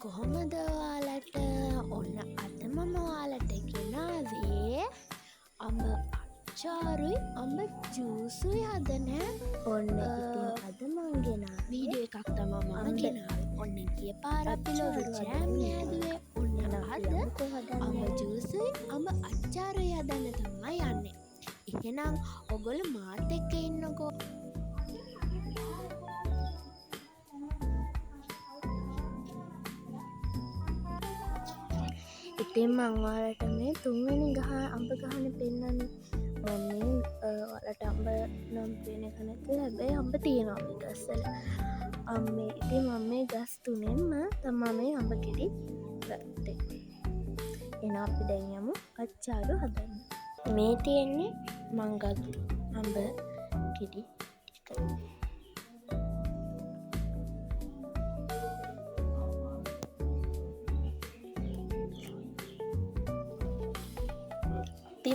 කොහොමද ඔයාලට ඔන්න අද මම ඔයාලට ගෙනාවේ අඹ අච්චාරුයි අඹ ජූසුයි හදන ඔන්න ඉතින් අද මං ගෙනා වීඩියෝ එකක් තමා මම ගෙනාවේ. ඔන්න ගිය පාර අපි ලොකු ජෑම් හැදුවේ. ඔන්න අද අඹ ජූසුයි අඹ අච්චාරුයි හදන්න තමයි යන්නේ. එහෙනම් ඔගොල්ලෝ මාත් එක්ක ඉන්නකෝ. ඉතින් මං ඔයාලට මේ තුන්වෙනි අඹ ගහන පෙන්නන්න. මම ඔයාලට අඹ නම් පේන එක නැතුව හැබැයි අඹ තියෙනවා මේ ගස්වල. ඉතින් මම මේ ගස් තුනෙන්ම තමා මේ අඹ ගෙඩි ගත්තේ. එහෙනම් අපි දැන් යමු අච්චාරු හදන්න. මේ තියෙන්නේ මං ගත්තු අඹ ගෙඩි ටික.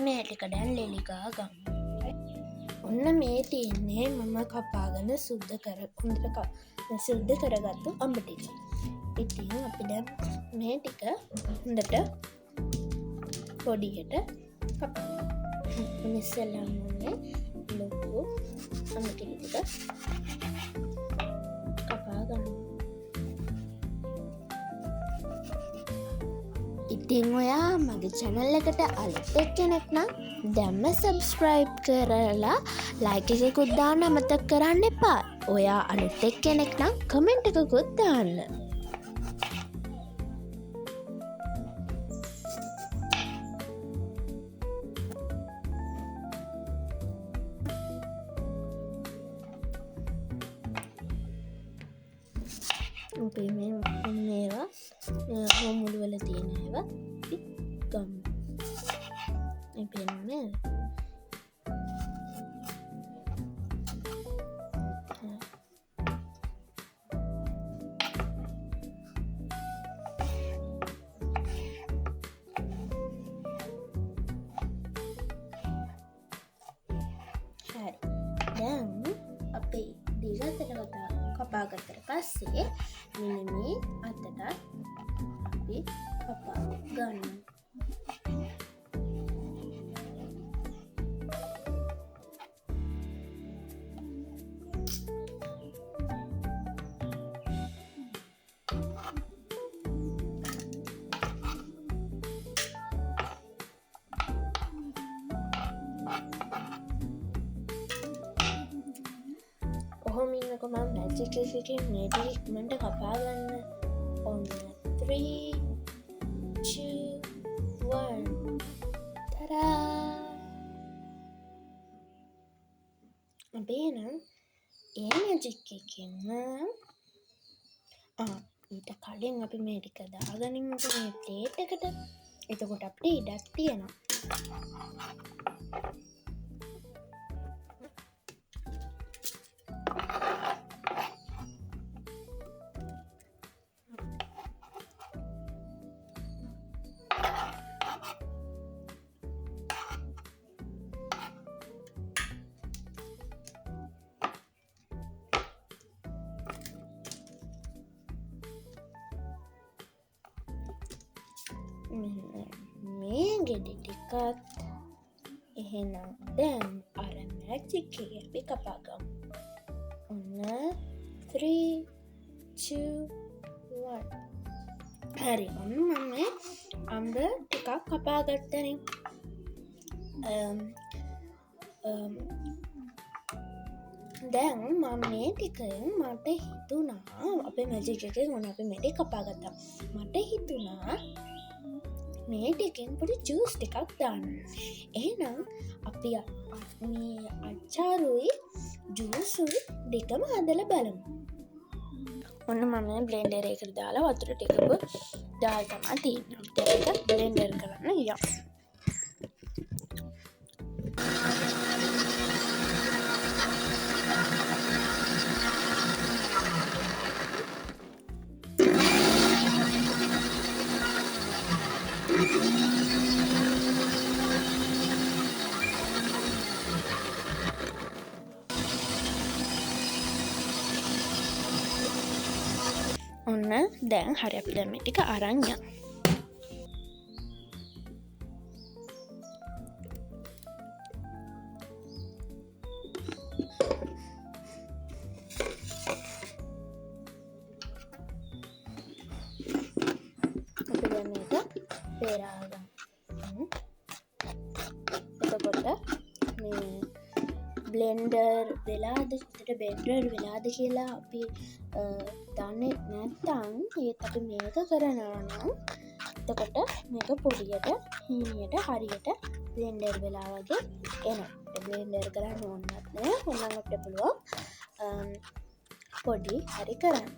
මේ ටික දැන් ලෙලි ගා ගමු. ඔන්න මේ තියෙන්නේ මම කපාගෙන සුද්ධ කරගත්තු අඹ ටික. ඉතින් අපි දැන් මේ ටික හොඳට පොඩියට කපමු. ඉස්සෙල්ලාම ලොකු අඹ ටික කපා ගන්න. ඉතින් ඔයා මගේ channel එකට අලුත් කෙනෙක් නම් දැම්ම subscribe කරලා like එකකුත් දාන්න අමතක කරන්න එපා. ඔයා අලුත් කෙනෙක් නම් comment එකකුත් දාන්න. අපි මේවා මුළු වල තියෙන ඒවා ගමු. මේ පෙන්නේ හරි. දැන් අපි දිගට කපාගත්තට පස්සේ මෙන්න මේ අතට අපි කපා ගන්න. කොහොම ඉන්නකො මම මැජික් එකකින් මේ ටික ඉක්මනට කපා ගන්න. ඔන්න 3 2 1 තරා. අපි නම් ඒ මැජික් එකකින් ඊට කලින් අපි මේ ටික දාගනිමු මේ ප්ලේට් එකට. එතකොට අපිට ඉඩක් තියෙනවා. මේ ගෙඩි ටිකත් එහෙනම් දැන් අර මැජික් එක අපි කපා ගමු. ඔන්න 3 2 1 හරි. ඔන්න මම අඹ ටිකක් කපා ගත්තනේ. දැන් මම මේ ටිකෙන් මට හිතුණා අපේ මැජික් එකෙන් ඔන්න අපි මේ ටික කපා ගත්තා. මට හිතුණා මේ ටිකෙන් පොඩි ජූස් ටිකක් දාන්න. එහෙනම් අපි මේ අච්චාරුයි ජූසුයි දෙකම හදලා බලමු. ඔන්න මම බ්ලෙන්ඩර් එකට දාලා වතුර ටිකකුත් දාලා තමයි තියෙන්නේ. ඒක බ්ලෙන්ඩර් කරන්න යමු. ඔන්න දැන් හරි අපි දැන් මේ ටික අරන් යමු. අපි දැන් මේක පෙරාගමු. එතකොට මේ බ්ලෙන්ඩර් වෙලාද බෙන්ඩර් වෙලාද කියලා අපි දන්නේ නැත්තම් ඒත් අපි මේක කරනවා නම් එතකොට මේක පොඩියට හීනියට හරියට බ්ලෙන්ඩර් වෙලා වගේ එනවා. බ්ලෙන්ඩර් කරන්න ඕනත් නෑ. ඕනනම් අපිට පුළුවන් පොඩි හරි කරන්න.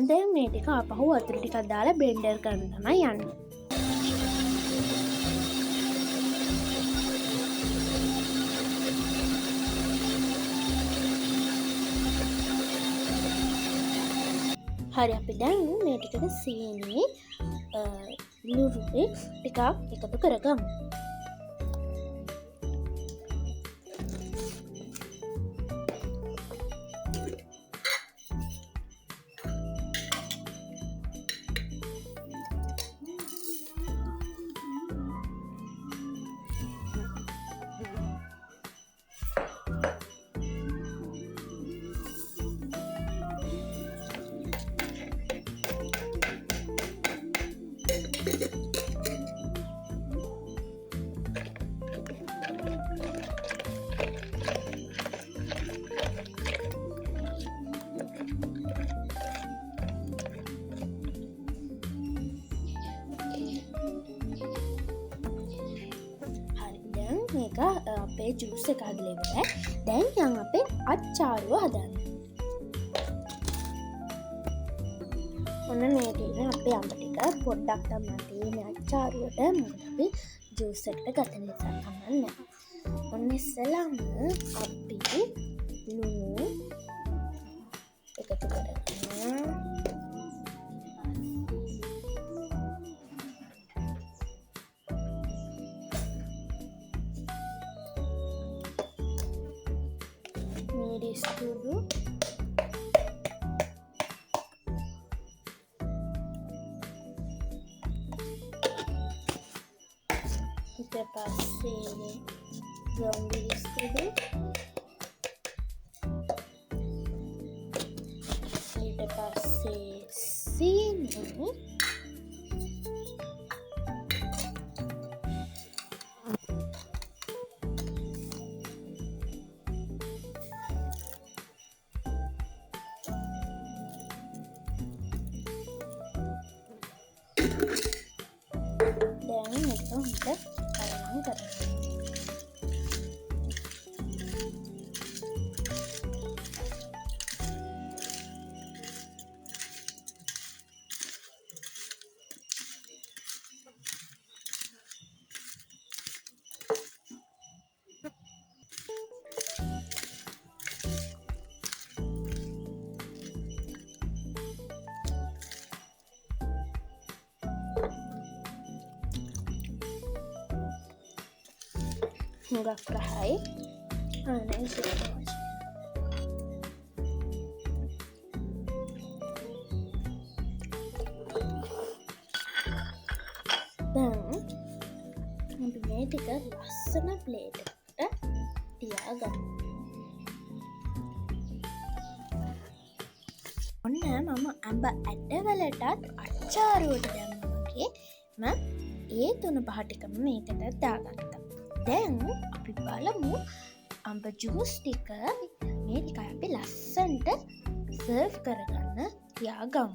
දැන් මේ ටික ආපහු වතුර ටිකක් දාලා බ්ලෙන්ඩර් කරන්න තමයි යන්නේ. හරි අපි දැන් මේ ටිකට සීනි ලුණු ටිකක් එකතු කරගමු. මේක අපේ ජූස් එක හදලා ඉවරයි. දැන් යන් අපේ අච්චාරුව හදන්න. ඔන්න මේ තියෙන අපේ අඹ ටික පොඩ්ඩක් තමයි තියෙන්නේ අච්චාරුවට. මොකද අපි ජූස් එකට ගත නිසා කමන්නේ. ඔන්න ඉස්සෙල්ලාම අපි ලුණු එකතු කරගන්නවා. මිරිස් කුඩු ඊට පස්සේ මිරිස් කුඩු ඊට පස්සේ සීනි දැන් මේක හොඳට කලවම් කරගන්න. හුඟක් රහයි ආනයි සිරනවා දැන් අපි මේ ටික ලස්සන ප්ලේට් එකට තියාගමු. ඔන්න මම අඹ ඇටවලටත් අච්චාරුවට දැම්මා වගේ ඒ 3-5 ටිකම මේකට දාගත්තා. දැන් අපි බලමු අඹ ජූස් ටික මේ ටික අපි ලස්සනට සර්ව් කරගන්න තියාගමු.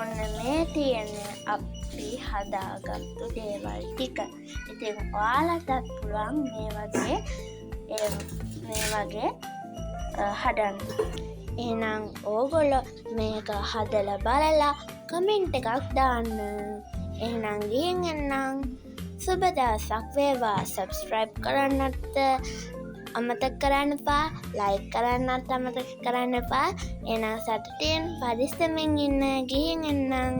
ඔන්න මේ තියෙන අපි හදාගත්තු දේවල් ටික. ඉතින් ඔයාලටත් පුළුවන් මේ වගේ හදන්න. එහෙනම් ඕගොල්ලෝ මේක හදලා බලලා කමෙන්ට් එකක් දාන්න. එහෙනම් ගිහින් එන්නම්. සුබ දවසක් වේවා. සබ්ස්ක්‍රයිබ් කරන්නත් අමතක කරන්න එපා. ලයික් කරන්නත් අමතක කරන්න එපා. එහෙනම් සතුටින් පරිස්සමින් ඉන්න. ගිහින් එන්නම්.